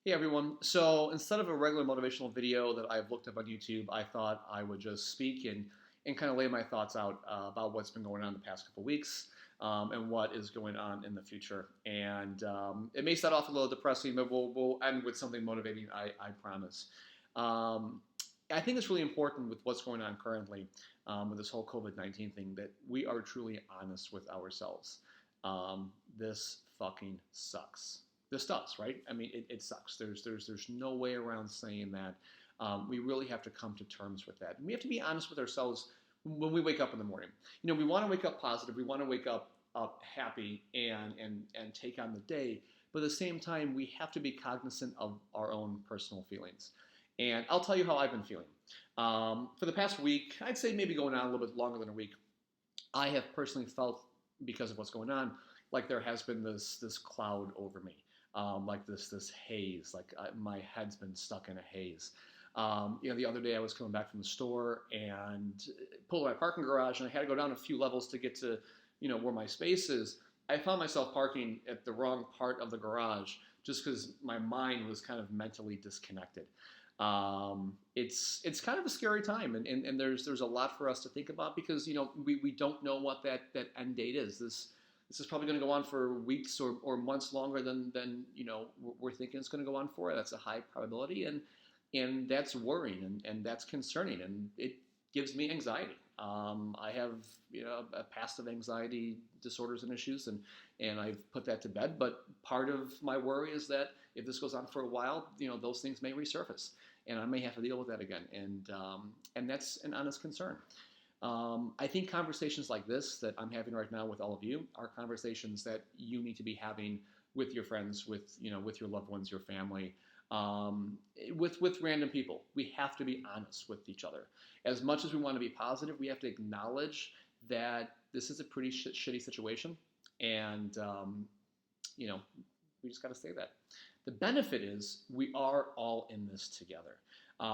Hey everyone. So instead of a regular motivational video that I've looked up on YouTube, I thought I would just speak and kind of lay my thoughts out about what's been going on the past couple weeks and what is going on in the future. And it may start off a little depressing, but we'll end with something motivating, I promise. Um, I think it's really important with what's going on currently with this whole COVID-19 thing that we are truly honest with ourselves. This fucking sucks. This does, right? I mean, it sucks. There's no way around saying that. We really have to come to terms with that. And we have to be honest with ourselves when we wake up in the morning. You know, we want to wake up positive. We want to wake up happy and take on the day. But at the same time, we have to be cognizant of our own personal feelings. And I'll tell you how I've been feeling. For the past week, I'd say maybe going on a little bit longer than a week, I have personally felt, because of what's going on, like there has been this cloud over me. Like this haze, like my head's been stuck in a haze. The other day I was coming back from the store and pulled my parking garage, and I had to go down a few levels to get to, where my space is. I found myself parking at the wrong part of the garage just because my mind was kind of mentally disconnected. It's kind of a scary time, and there's a lot for us to think about because we don't know what that end date is. This is probably going to go on for weeks or months longer than we're thinking it's going to go on for. That's a high probability, and that's worrying and that's concerning, and it gives me anxiety. I have a past of anxiety disorders and issues, and I've put that to bed. But part of my worry is that if this goes on for a while, those things may resurface, and I may have to deal with that again, and that's an honest concern. I think conversations like this that I'm having right now with all of you are conversations that you need to be having with your friends, with your loved ones, your family, with random people. We have to be honest with each other. As much as we want to be positive, we have to acknowledge that this is a pretty shitty situation, and we just got to say that. The benefit is we are all in this together.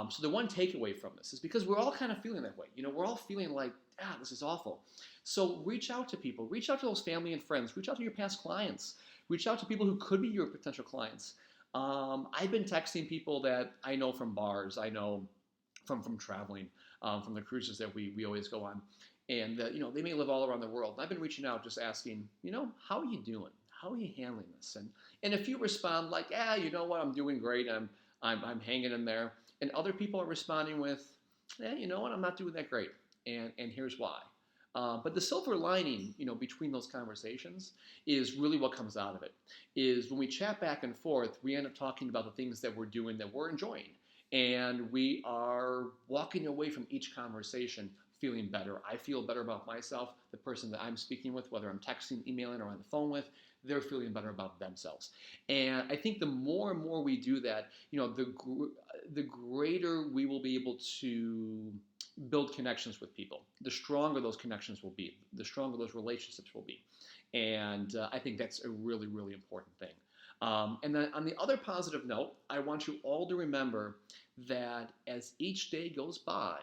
So the one takeaway from this is because we're all kind of feeling that way. We're all feeling like, this is awful. So reach out to people. Reach out to those family and friends. Reach out to your past clients. Reach out to people who could be your potential clients. I've been texting people that I know from bars. I know from traveling, from the cruises that we always go on. And, they may live all around the world. And I've been reaching out just asking, how are you doing? How are you handling this? And if you respond like, you know what, I'm doing great. I'm hanging in there. And other people are responding with, you know what, I'm not doing that great, and here's why. But the silver lining, between those conversations is really what comes out of it. Is when we chat back and forth, we end up talking about the things that we're doing that we're enjoying. And we are walking away from each conversation feeling better. I feel better about myself. The person that I'm speaking with, whether I'm texting, emailing, or on the phone with, they're feeling better about themselves. And I think the more and more we do that, the greater we will be able to build connections with people. The stronger those connections will be. The stronger those relationships will be. And I think that's a really, really important thing. And then on the other positive note, I want you all to remember that as each day goes by,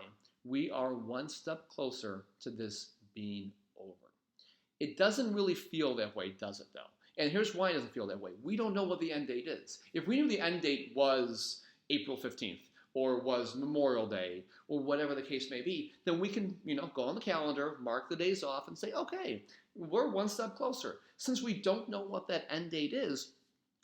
we are one step closer to this being over. It doesn't really feel that way, does it, though? And here's why it doesn't feel that way. We don't know what the end date is. If we knew the end date was April 15th or was Memorial Day or whatever the case may be, then we can, go on the calendar, mark the days off, and say, okay, we're one step closer. Since we don't know what that end date is,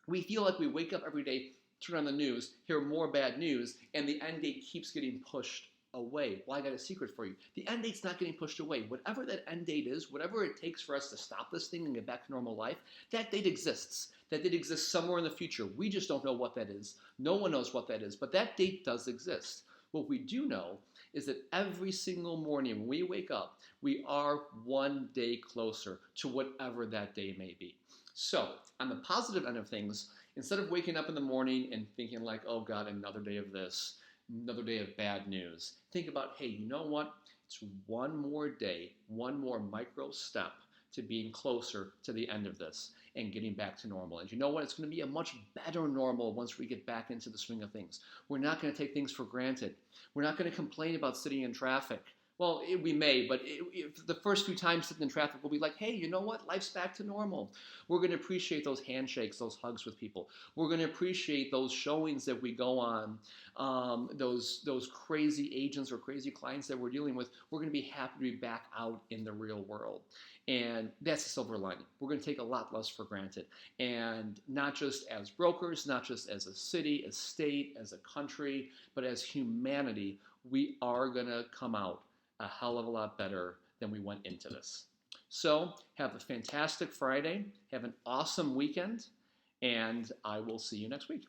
we feel like we wake up every day, turn on the news, hear more bad news, and the end date keeps getting pushed away. Well, I got a secret for you. The end date's not getting pushed away. Whatever that end date is, whatever it takes for us to stop this thing and get back to normal life, that date exists. That date exists somewhere in the future. We just don't know what that is. No one knows what that is, but that date does exist. What we do know is that every single morning when we wake up, we are one day closer to whatever that day may be. So, on the positive end of things, instead of waking up in the morning and thinking like, oh God, another day of this, another day of bad news, think about, hey, you know what? It's one more day, one more micro step to being closer to the end of this and getting back to normal. And you know what? It's going to be a much better normal once we get back into the swing of things. We're not going to take things for granted. We're not going to complain about sitting in traffic. Well, we may, but the first few times sitting in traffic, we'll be like, hey, you know what? Life's back to normal. We're going to appreciate those handshakes, those hugs with people. We're going to appreciate those showings that we go on, those crazy agents or crazy clients that we're dealing with. We're going to be happy to be back out in the real world. And that's the silver lining. We're going to take a lot less for granted. And not just as brokers, not just as a city, a state, as a country, but as humanity, we are going to come out a hell of a lot better than we went into this. So have a fantastic Friday. Have an awesome weekend. And I will see you next week.